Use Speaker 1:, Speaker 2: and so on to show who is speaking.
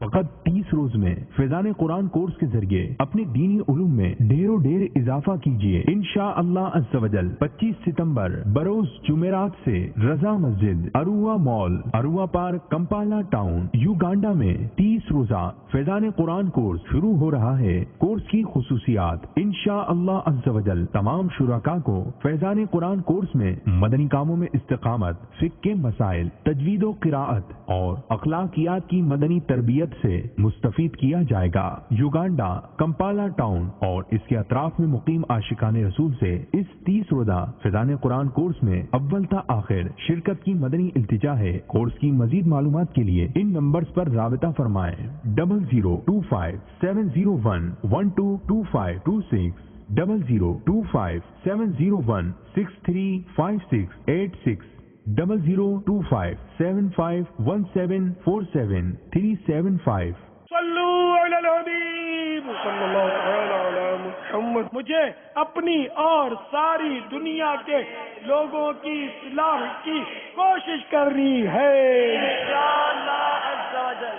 Speaker 1: فقط 30 روز میں فیضان قرآن کورس کے ذریعے اپنے دینی علوم میں ڈھیر اضافہ کیجیے انشاءاللہ عز و جل۔ 25 ستمبر بروز جمعرات سے رضا مسجد، اروا مال، اروا پارک، کمپالا ٹاؤن، یوگانڈا میں 30 روزہ فیضان قرآن کورس شروع ہو رہا ہے۔ کورس کی خصوصیات: انشاءاللہ عز و جل تمام شرکاء کو فیضان قرآن کورس میں مدنی کاموں میں استقامت، فقہ کے مسائل، تجوید و قراءت اور اخلاقیات کی مدنی تربیت سے مستفید کیا جائے گا۔ یوگانڈا، کمپالا ٹاؤن اور اس کے اطراف میں مقیم عاشقان رسول سے اس 30 روزہ فیضان قرآن کورس میں اول تا آخر شرکت کی مدنی التجا ہے۔ کورس کی مزید معلومات کے لیے ان نمبرز پر رابطہ فرمائیں: 0025-701-122526، 0025-701-635686، 0025-751747-375۔
Speaker 2: صلو علی الحبیب صلی اللہ تعالی علی محمد۔ مجھے اپنی اور ساری دنیا کے لوگوں کی اصلاح کی کوشش کرنی ہے انشاءاللہ عز و جل۔